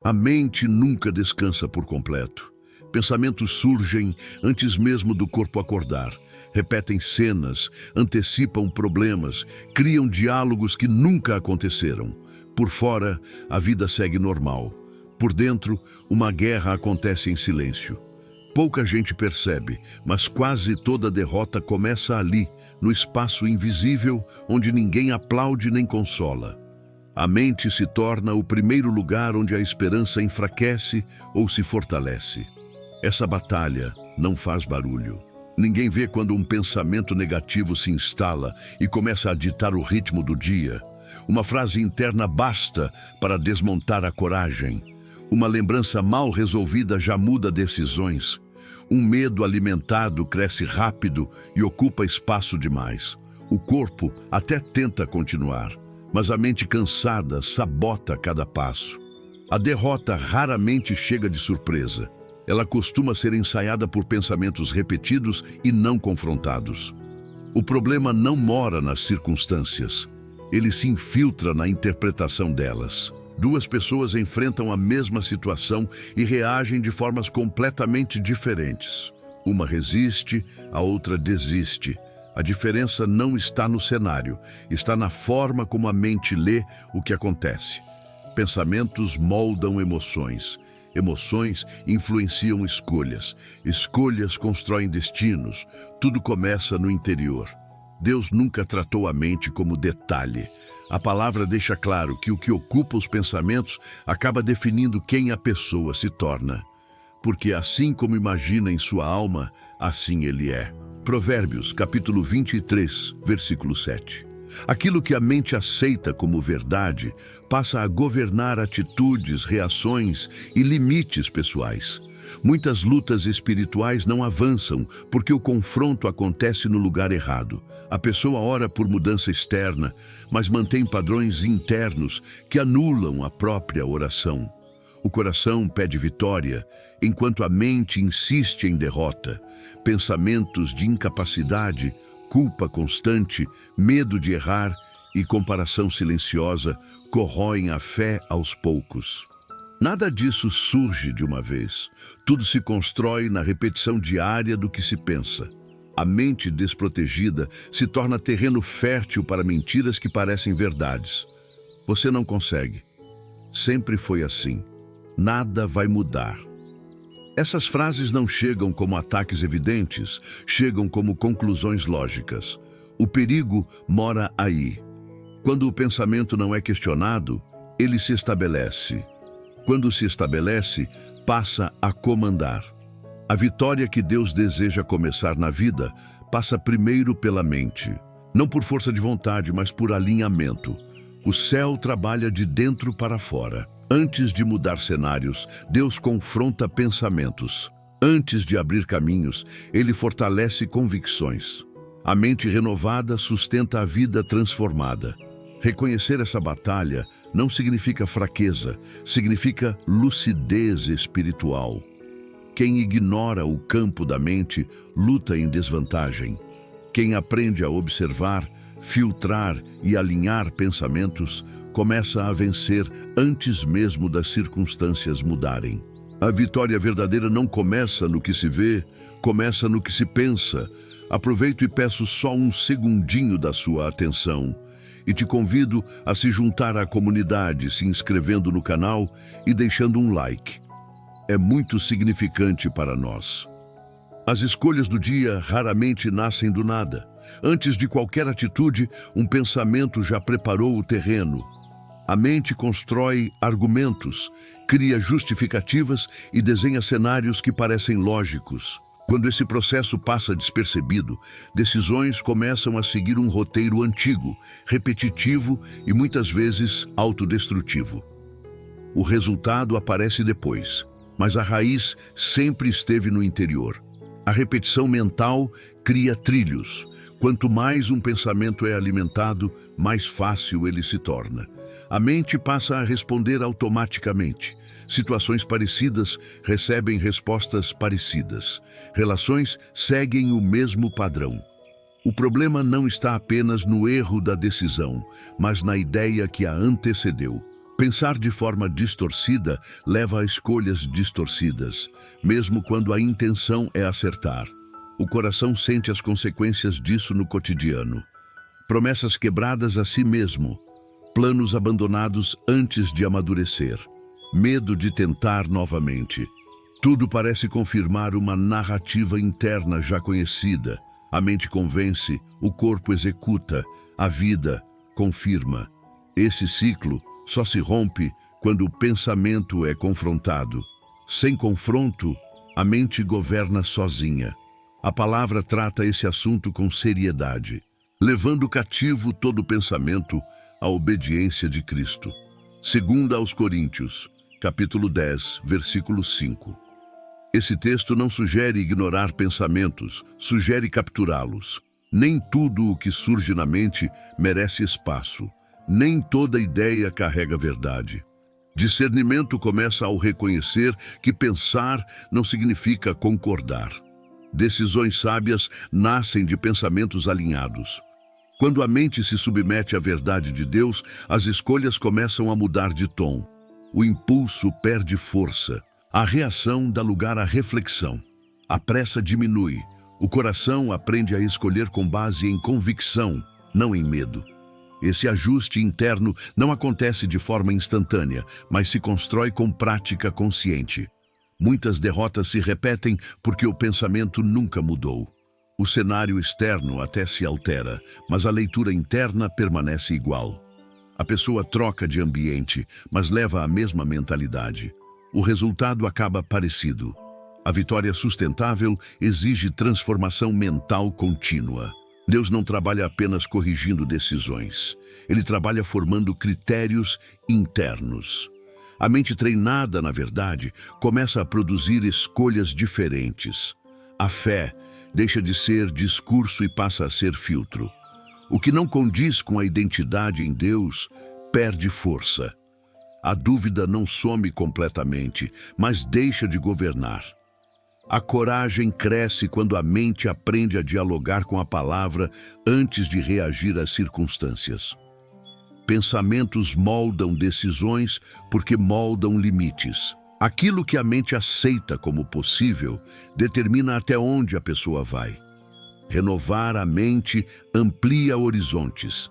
A mente nunca descansa por completo. Pensamentos surgem antes mesmo do corpo acordar. Repetem cenas, antecipam problemas, criam diálogos que nunca aconteceram. Por fora, a vida segue normal. Por dentro, uma guerra acontece em silêncio. Pouca gente percebe, mas quase toda derrota começa ali, no espaço invisível, onde ninguém aplaude nem consola. A mente se torna o primeiro lugar onde a esperança enfraquece ou se fortalece. Essa batalha não faz barulho. Ninguém vê quando um pensamento negativo se instala e começa a ditar o ritmo do dia. Uma frase interna basta para desmontar a coragem. Uma lembrança mal resolvida já muda decisões. Um medo alimentado cresce rápido e ocupa espaço demais. O corpo até tenta continuar, mas a mente cansada sabota cada passo. A derrota raramente chega de surpresa. Ela costuma ser ensaiada por pensamentos repetidos e não confrontados. O problema não mora nas circunstâncias. Ele se infiltra na interpretação delas. Duas pessoas enfrentam a mesma situação e reagem de formas completamente diferentes. Uma resiste, a outra desiste. A diferença não está no cenário, está na forma como a mente lê o que acontece. Pensamentos moldam emoções. Emoções influenciam escolhas. Escolhas constroem destinos. Tudo começa no interior. Deus nunca tratou a mente como detalhe. A palavra deixa claro que o que ocupa os pensamentos acaba definindo quem a pessoa se torna. Porque assim como imagina em sua alma, assim ele é. Provérbios, capítulo 23, versículo 7. Aquilo que a mente aceita como verdade passa a governar atitudes, reações e limites pessoais. Muitas lutas espirituais não avançam porque o confronto acontece no lugar errado. A pessoa ora por mudança externa, mas mantém padrões internos que anulam a própria oração. O coração pede vitória, enquanto a mente insiste em derrota. Pensamentos de incapacidade, culpa constante, medo de errar e comparação silenciosa corroem a fé aos poucos. Nada disso surge de uma vez. Tudo se constrói na repetição diária do que se pensa. A mente desprotegida se torna terreno fértil para mentiras que parecem verdades. Você não consegue. Sempre foi assim. Nada vai mudar. Essas frases não chegam como ataques evidentes, chegam como conclusões lógicas. O perigo mora aí. Quando o pensamento não é questionado, ele se estabelece. Quando se estabelece, passa a comandar. A vitória que Deus deseja começar na vida passa primeiro pela mente. Não por força de vontade, mas por alinhamento. O céu trabalha de dentro para fora. Antes de mudar cenários, Deus confronta pensamentos. Antes de abrir caminhos, Ele fortalece convicções. A mente renovada sustenta a vida transformada. Reconhecer essa batalha não significa fraqueza, significa lucidez espiritual. Quem ignora o campo da mente luta em desvantagem. Quem aprende a observar, filtrar e alinhar pensamentos começa a vencer antes mesmo das circunstâncias mudarem. A vitória verdadeira não começa no que se vê, começa no que se pensa. Aproveito e peço só um segundinho da sua atenção. E te convido a se juntar à comunidade, se inscrevendo no canal e deixando um like. É muito significante para nós. As escolhas do dia raramente nascem do nada. Antes de qualquer atitude, um pensamento já preparou o terreno. A mente constrói argumentos, cria justificativas e desenha cenários que parecem lógicos. Quando esse processo passa despercebido, decisões começam a seguir um roteiro antigo, repetitivo e muitas vezes autodestrutivo. O resultado aparece depois, mas a raiz sempre esteve no interior. A repetição mental cria trilhos. Quanto mais um pensamento é alimentado, mais fácil ele se torna. A mente passa a responder automaticamente. Situações parecidas recebem respostas parecidas. Relações seguem o mesmo padrão. O problema não está apenas no erro da decisão, mas na ideia que a antecedeu. Pensar de forma distorcida leva a escolhas distorcidas, mesmo quando a intenção é acertar. O coração sente as consequências disso no cotidiano. Promessas quebradas a si mesmo, planos abandonados antes de amadurecer, medo de tentar novamente. Tudo parece confirmar uma narrativa interna já conhecida. A mente convence, o corpo executa, a vida confirma. Esse ciclo só se rompe quando o pensamento é confrontado. Sem confronto, a mente governa sozinha. A palavra trata esse assunto com seriedade, levando cativo todo pensamento à obediência de Cristo. 2 aos Coríntios, capítulo 10, versículo 5. Esse texto não sugere ignorar pensamentos, sugere capturá-los. Nem tudo o que surge na mente merece espaço. Nem toda ideia carrega verdade. Discernimento começa ao reconhecer que pensar não significa concordar. Decisões sábias nascem de pensamentos alinhados. Quando a mente se submete à verdade de Deus, as escolhas começam a mudar de tom. O impulso perde força. A reação dá lugar à reflexão. A pressa diminui. O coração aprende a escolher com base em convicção, não em medo. Esse ajuste interno não acontece de forma instantânea, mas se constrói com prática consciente. Muitas derrotas se repetem porque o pensamento nunca mudou. O cenário externo até se altera, mas a leitura interna permanece igual. A pessoa troca de ambiente, mas leva a mesma mentalidade. O resultado acaba parecido. A vitória sustentável exige transformação mental contínua. Deus não trabalha apenas corrigindo decisões. Ele trabalha formando critérios internos. A mente treinada, na verdade, começa a produzir escolhas diferentes. A fé deixa de ser discurso e passa a ser filtro. O que não condiz com a identidade em Deus perde força. A dúvida não some completamente, mas deixa de governar. A coragem cresce quando a mente aprende a dialogar com a palavra antes de reagir às circunstâncias. Pensamentos moldam decisões porque moldam limites. Aquilo que a mente aceita como possível determina até onde a pessoa vai. Renovar a mente amplia horizontes.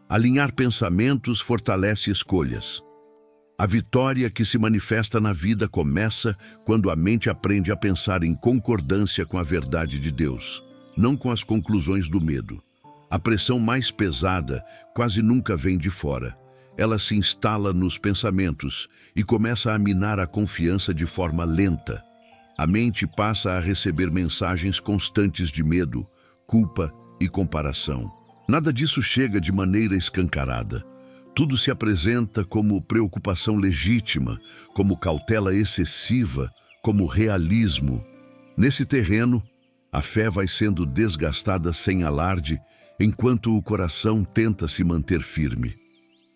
Alinhar pensamentos fortalece escolhas. A vitória que se manifesta na vida começa quando a mente aprende a pensar em concordância com a verdade de Deus, não com as conclusões do medo. A pressão mais pesada quase nunca vem de fora. Ela se instala nos pensamentos e começa a minar a confiança de forma lenta. A mente passa a receber mensagens constantes de medo, culpa e comparação. Nada disso chega de maneira escancarada. Tudo se apresenta como preocupação legítima, como cautela excessiva, como realismo. Nesse terreno, a fé vai sendo desgastada sem alarde, enquanto o coração tenta se manter firme.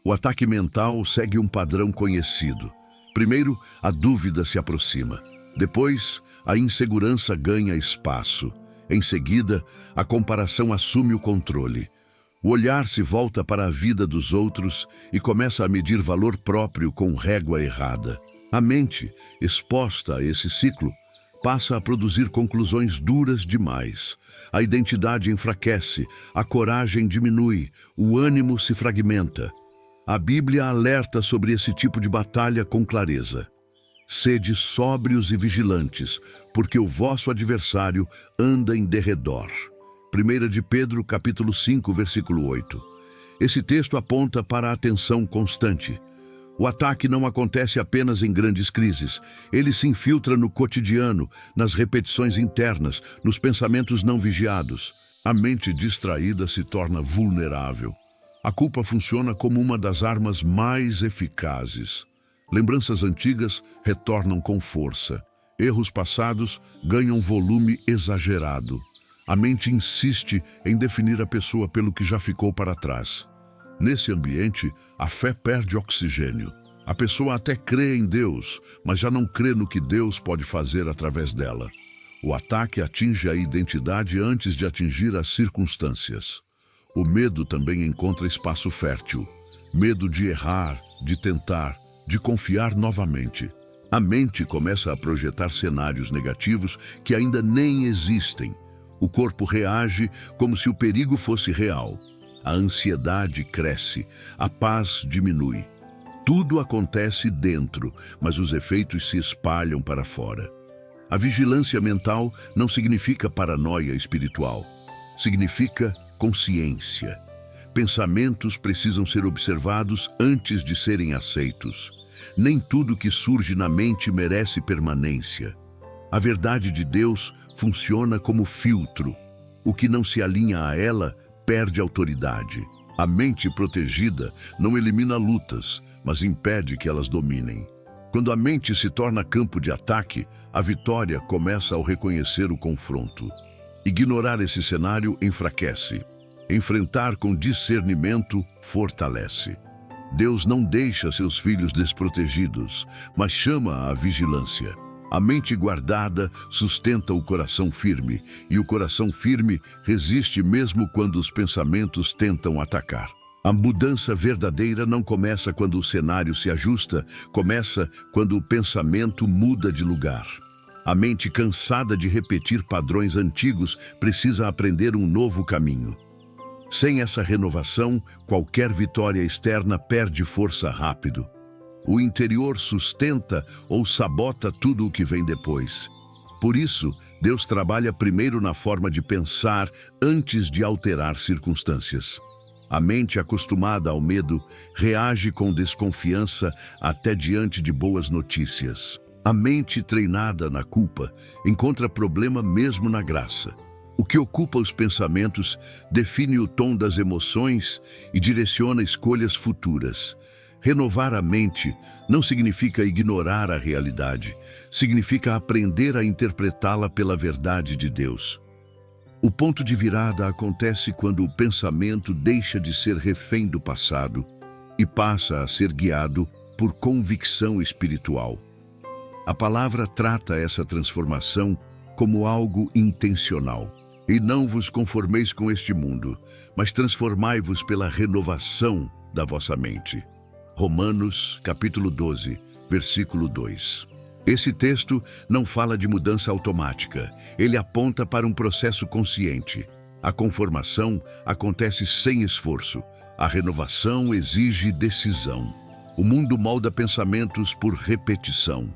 O ataque mental segue um padrão conhecido. Primeiro, a dúvida se aproxima. Depois, a insegurança ganha espaço. Em seguida, a comparação assume o controle. O olhar se volta para a vida dos outros e começa a medir valor próprio com régua errada. A mente, exposta a esse ciclo, passa a produzir conclusões duras demais. A identidade enfraquece, a coragem diminui, o ânimo se fragmenta. A Bíblia alerta sobre esse tipo de batalha com clareza. Sede sóbrios e vigilantes, porque o vosso adversário anda em derredor. 1 de Pedro, capítulo 5, versículo 8. Esse texto aponta para a atenção constante. O ataque não acontece apenas em grandes crises. Ele se infiltra no cotidiano, nas repetições internas, nos pensamentos não vigiados. A mente distraída se torna vulnerável. A culpa funciona como uma das armas mais eficazes. Lembranças antigas retornam com força. Erros passados ganham volume exagerado. A mente insiste em definir a pessoa pelo que já ficou para trás. Nesse ambiente, a fé perde oxigênio. A pessoa até crê em Deus, mas já não crê no que Deus pode fazer através dela. O ataque atinge a identidade antes de atingir as circunstâncias. O medo também encontra espaço fértil. Medo de errar, de tentar, de confiar novamente. A mente começa a projetar cenários negativos que ainda nem existem. O corpo reage como se o perigo fosse real. A ansiedade cresce, a paz diminui. Tudo acontece dentro, mas os efeitos se espalham para fora. A vigilância mental não significa paranoia espiritual. Significa consciência. Pensamentos precisam ser observados antes de serem aceitos. Nem tudo que surge na mente merece permanência. A verdade de Deus funciona como filtro. O que não se alinha a ela perde autoridade. A mente protegida não elimina lutas, mas impede que elas dominem. Quando a mente se torna campo de ataque, a vitória começa ao reconhecer o confronto. Ignorar esse cenário enfraquece. Enfrentar com discernimento fortalece. Deus não deixa seus filhos desprotegidos, mas chama à vigilância. A mente guardada sustenta o coração firme, e o coração firme resiste mesmo quando os pensamentos tentam atacar. A mudança verdadeira não começa quando o cenário se ajusta, começa quando o pensamento muda de lugar. A mente cansada de repetir padrões antigos precisa aprender um novo caminho. Sem essa renovação, qualquer vitória externa perde força rápido. O interior sustenta ou sabota tudo o que vem depois. Por isso, Deus trabalha primeiro na forma de pensar antes de alterar circunstâncias. A mente acostumada ao medo reage com desconfiança até diante de boas notícias. A mente treinada na culpa encontra problema mesmo na graça. O que ocupa os pensamentos define o tom das emoções e direciona escolhas futuras. Renovar a mente não significa ignorar a realidade, significa aprender a interpretá-la pela verdade de Deus. O ponto de virada acontece quando o pensamento deixa de ser refém do passado e passa a ser guiado por convicção espiritual. A palavra trata essa transformação como algo intencional. E não vos conformeis com este mundo, mas transformai-vos pela renovação da vossa mente. Romanos, capítulo 12, versículo 2. Esse texto não fala de mudança automática, ele aponta para um processo consciente. A conformação acontece sem esforço, a renovação exige decisão. O mundo molda pensamentos por repetição.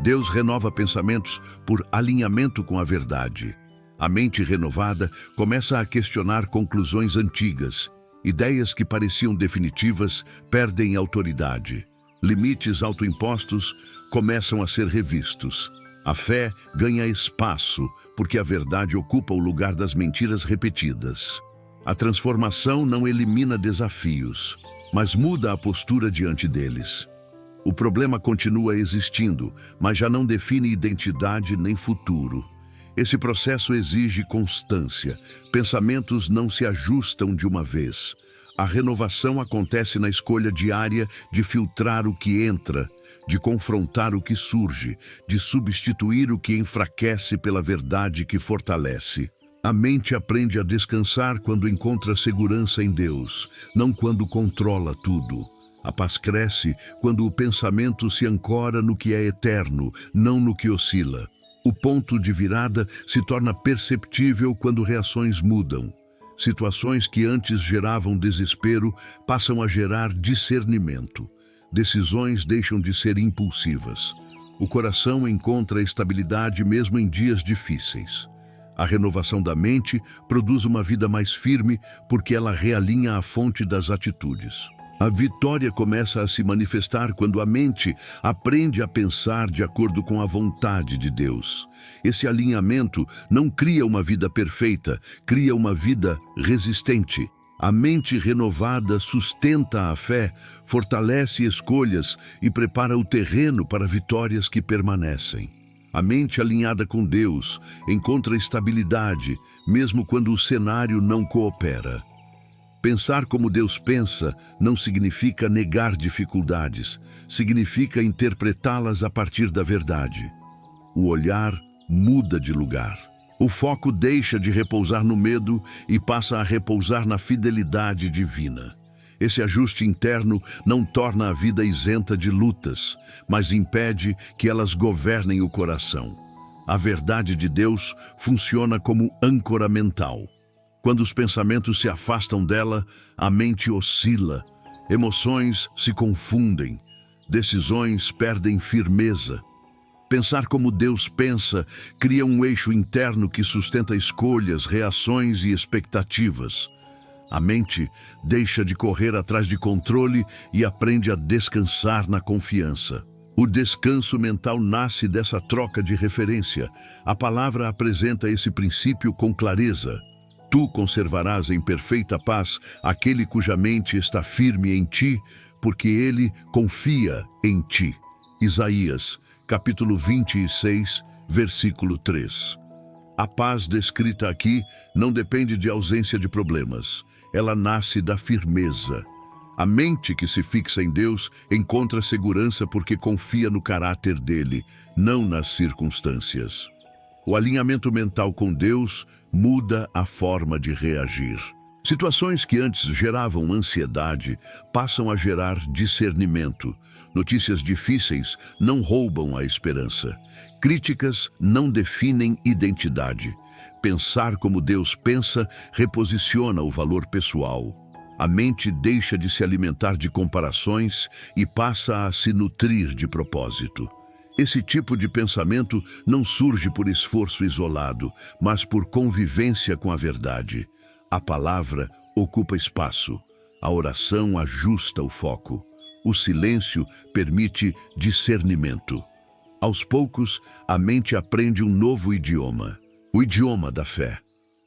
Deus renova pensamentos por alinhamento com a verdade. A mente renovada começa a questionar conclusões antigas. Ideias que pareciam definitivas perdem autoridade. Limites autoimpostos começam a ser revistos. A fé ganha espaço porque a verdade ocupa o lugar das mentiras repetidas. A transformação não elimina desafios, mas muda a postura diante deles. O problema continua existindo, mas já não define identidade nem futuro. Esse processo exige constância. Pensamentos não se ajustam de uma vez. A renovação acontece na escolha diária de filtrar o que entra, de confrontar o que surge, de substituir o que enfraquece pela verdade que fortalece. A mente aprende a descansar quando encontra segurança em Deus, não quando controla tudo. A paz cresce quando o pensamento se ancora no que é eterno, não no que oscila. O ponto de virada se torna perceptível quando reações mudam. Situações que antes geravam desespero passam a gerar discernimento. Decisões deixam de ser impulsivas. O coração encontra estabilidade mesmo em dias difíceis. A renovação da mente produz uma vida mais firme porque ela realinha a fonte das atitudes. A vitória começa a se manifestar quando a mente aprende a pensar de acordo com a vontade de Deus. Esse alinhamento não cria uma vida perfeita, cria uma vida resistente. A mente renovada sustenta a fé, fortalece escolhas e prepara o terreno para vitórias que permanecem. A mente alinhada com Deus encontra estabilidade, mesmo quando o cenário não coopera. Pensar como Deus pensa não significa negar dificuldades, significa interpretá-las a partir da verdade. O olhar muda de lugar. O foco deixa de repousar no medo e passa a repousar na fidelidade divina. Esse ajuste interno não torna a vida isenta de lutas, mas impede que elas governem o coração. A verdade de Deus funciona como âncora mental. Quando os pensamentos se afastam dela, a mente oscila, emoções se confundem, decisões perdem firmeza. Pensar como Deus pensa cria um eixo interno que sustenta escolhas, reações e expectativas. A mente deixa de correr atrás de controle e aprende a descansar na confiança. O descanso mental nasce dessa troca de referência. A palavra apresenta esse princípio com clareza. Tu conservarás em perfeita paz aquele cuja mente está firme em ti, porque ele confia em ti. Isaías, capítulo 26, versículo 3. A paz descrita aqui não depende de ausência de problemas. Ela nasce da firmeza. A mente que se fixa em Deus encontra segurança porque confia no caráter dele, não nas circunstâncias. O alinhamento mental com Deus muda a forma de reagir. Situações que antes geravam ansiedade passam a gerar discernimento. Notícias difíceis não roubam a esperança. Críticas não definem identidade. Pensar como Deus pensa reposiciona o valor pessoal. A mente deixa de se alimentar de comparações e passa a se nutrir de propósito. Esse tipo de pensamento não surge por esforço isolado, mas por convivência com a verdade. A palavra ocupa espaço. A oração ajusta o foco. O silêncio permite discernimento. Aos poucos, a mente aprende um novo idioma. O idioma da fé.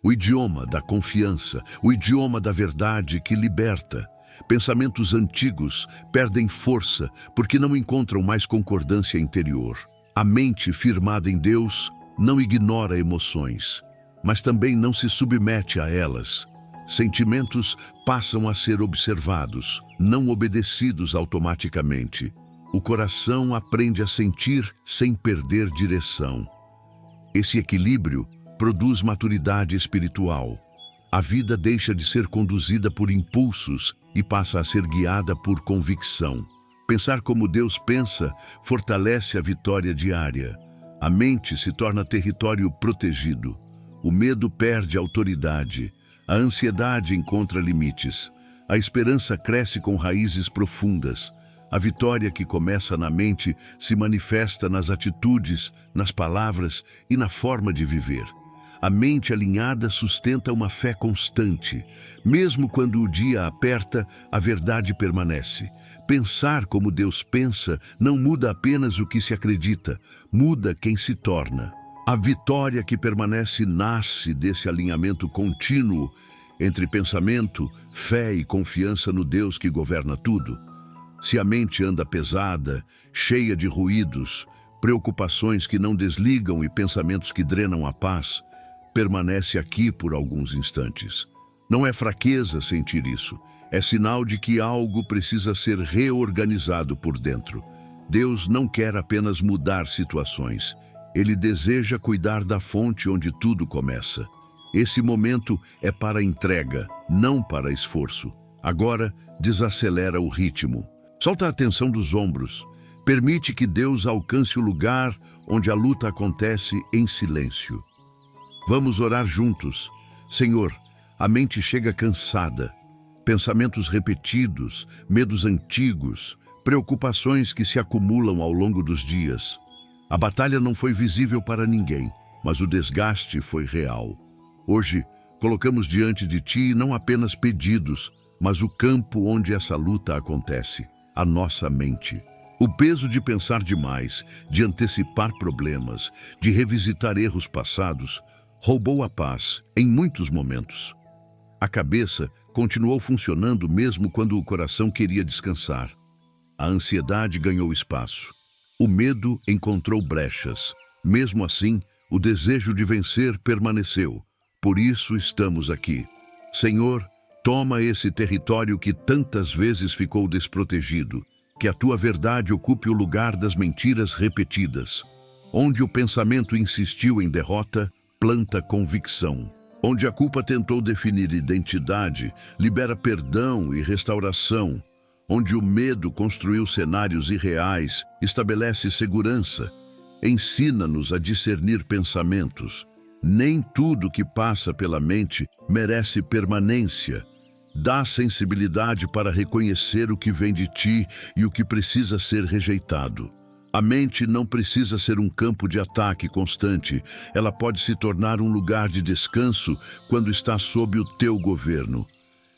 O idioma da confiança, o idioma da verdade que liberta. Pensamentos antigos perdem força porque não encontram mais concordância interior. A mente firmada em Deus não ignora emoções, mas também não se submete a elas. Sentimentos passam a ser observados, não obedecidos automaticamente. O coração aprende a sentir sem perder direção. Esse equilíbrio produz maturidade espiritual. A vida deixa de ser conduzida por impulsos e passa a ser guiada por convicção. Pensar como Deus pensa fortalece a vitória diária. A mente se torna território protegido. O medo perde autoridade. A ansiedade encontra limites. A esperança cresce com raízes profundas. A vitória que começa na mente se manifesta nas atitudes, nas palavras e na forma de viver. A mente alinhada sustenta uma fé constante. Mesmo quando o dia aperta, a verdade permanece. Pensar como Deus pensa não muda apenas o que se acredita, muda quem se torna. A vitória que permanece nasce desse alinhamento contínuo entre pensamento, fé e confiança no Deus que governa tudo. Se a mente anda pesada, cheia de ruídos, preocupações que não desligam e pensamentos que drenam a paz, permanece aqui por alguns instantes. Não é fraqueza sentir isso, é sinal de que algo precisa ser reorganizado por dentro. Deus não quer apenas mudar situações, Ele deseja cuidar da fonte onde tudo começa. Esse momento é para entrega, não para esforço. Agora, desacelera o ritmo. Solta a tensão dos ombros. Permite que Deus alcance o lugar onde a luta acontece em silêncio. Vamos orar juntos. Senhor, a mente chega cansada. Pensamentos repetidos, medos antigos, preocupações que se acumulam ao longo dos dias. A batalha não foi visível para ninguém, mas o desgaste foi real. Hoje, colocamos diante de Ti não apenas pedidos, mas o campo onde essa luta acontece, a nossa mente. O peso de pensar demais, de antecipar problemas, de revisitar erros passados, roubou a paz em muitos momentos. A cabeça continuou funcionando mesmo quando o coração queria descansar. A ansiedade ganhou espaço. O medo encontrou brechas. Mesmo assim, o desejo de vencer permaneceu. Por isso estamos aqui. Senhor, toma esse território que tantas vezes ficou desprotegido. Que a Tua verdade ocupe o lugar das mentiras repetidas. Onde o pensamento insistiu em derrota, planta convicção. Onde a culpa tentou definir identidade, libera perdão e restauração. Onde o medo construiu cenários irreais, estabelece segurança. Ensina-nos a discernir pensamentos. Nem tudo que passa pela mente merece permanência. Dá sensibilidade para reconhecer o que vem de ti e o que precisa ser rejeitado. A mente não precisa ser um campo de ataque constante. Ela pode se tornar um lugar de descanso quando está sob o teu governo.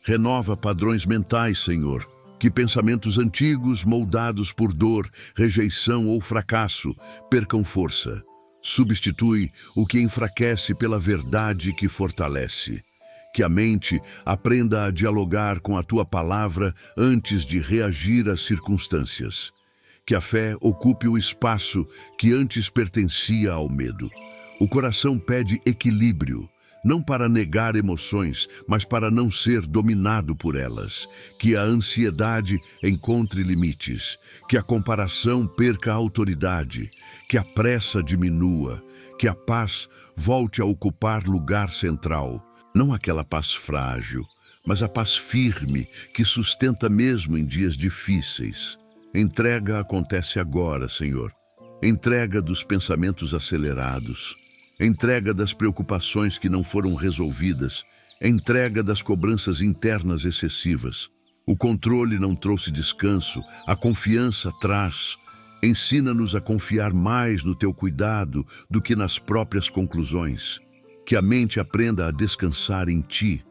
Renova padrões mentais, Senhor. Que pensamentos antigos, moldados por dor, rejeição ou fracasso, percam força. Substitui o que enfraquece pela verdade que fortalece. Que a mente aprenda a dialogar com a tua palavra antes de reagir às circunstâncias. Que a fé ocupe o espaço que antes pertencia ao medo. O coração pede equilíbrio, não para negar emoções, mas para não ser dominado por elas. Que a ansiedade encontre limites, que a comparação perca a autoridade, que a pressa diminua, que a paz volte a ocupar lugar central. Não aquela paz frágil, mas a paz firme que sustenta mesmo em dias difíceis. Entrega acontece agora, Senhor. Entrega dos pensamentos acelerados. Entrega das preocupações que não foram resolvidas. Entrega das cobranças internas excessivas. O controle não trouxe descanso, a confiança traz. Ensina-nos a confiar mais no teu cuidado do que nas próprias conclusões. Que a mente aprenda a descansar em ti.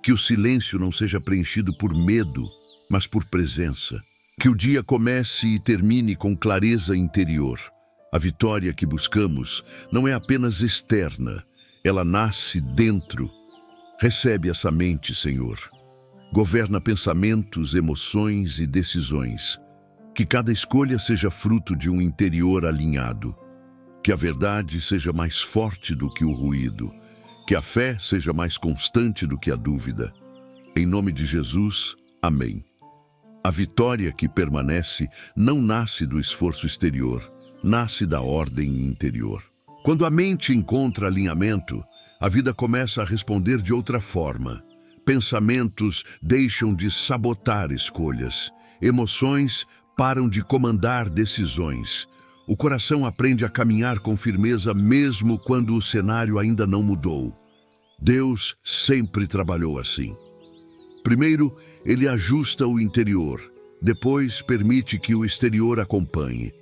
Que o silêncio não seja preenchido por medo, mas por presença. Que o dia comece e termine com clareza interior. A vitória que buscamos não é apenas externa, ela nasce dentro. Recebe essa mente, Senhor. Governa pensamentos, emoções e decisões. Que cada escolha seja fruto de um interior alinhado. Que a verdade seja mais forte do que o ruído. Que a fé seja mais constante do que a dúvida. Em nome de Jesus, amém. A vitória que permanece não nasce do esforço exterior, nasce da ordem interior. Quando a mente encontra alinhamento, a vida começa a responder de outra forma. Pensamentos deixam de sabotar escolhas. Emoções param de comandar decisões. O coração aprende a caminhar com firmeza mesmo quando o cenário ainda não mudou. Deus sempre trabalhou assim. Primeiro, ele ajusta o interior, depois permite que o exterior acompanhe.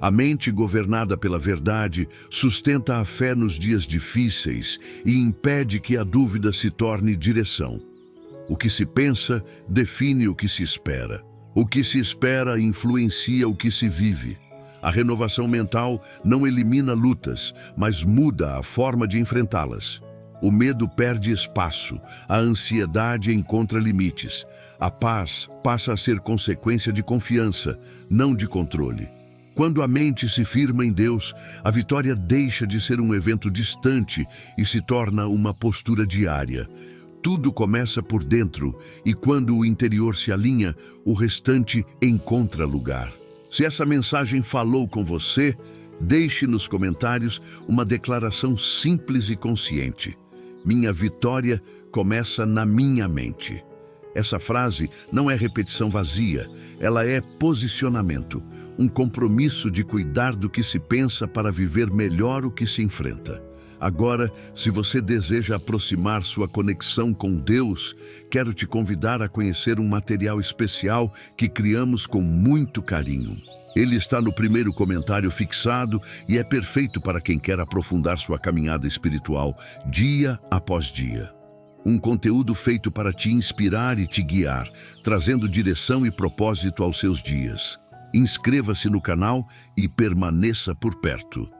A mente governada pela verdade sustenta a fé nos dias difíceis e impede que a dúvida se torne direção. O que se pensa define o que se espera. O que se espera influencia o que se vive. A renovação mental não elimina lutas, mas muda a forma de enfrentá-las. O medo perde espaço, a ansiedade encontra limites. A paz passa a ser consequência de confiança, não de controle. Quando a mente se firma em Deus, a vitória deixa de ser um evento distante e se torna uma postura diária. Tudo começa por dentro e quando o interior se alinha, o restante encontra lugar. Se essa mensagem falou com você, deixe nos comentários uma declaração simples e consciente. Minha vitória começa na minha mente. Essa frase não é repetição vazia, ela é posicionamento, um compromisso de cuidar do que se pensa para viver melhor o que se enfrenta. Agora, se você deseja aproximar sua conexão com Deus, quero te convidar a conhecer um material especial que criamos com muito carinho. Ele está no primeiro comentário fixado e é perfeito para quem quer aprofundar sua caminhada espiritual dia após dia. Um conteúdo feito para te inspirar e te guiar, trazendo direção e propósito aos seus dias. Inscreva-se no canal e permaneça por perto.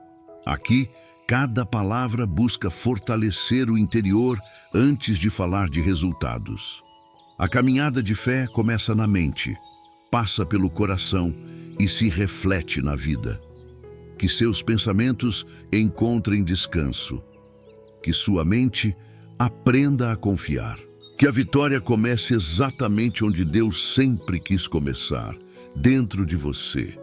Aqui, cada palavra busca fortalecer o interior antes de falar de resultados. A caminhada de fé começa na mente, passa pelo coração e se reflete na vida. Que seus pensamentos encontrem descanso. Que sua mente aprenda a confiar. Que a vitória comece exatamente onde Deus sempre quis começar, dentro de você.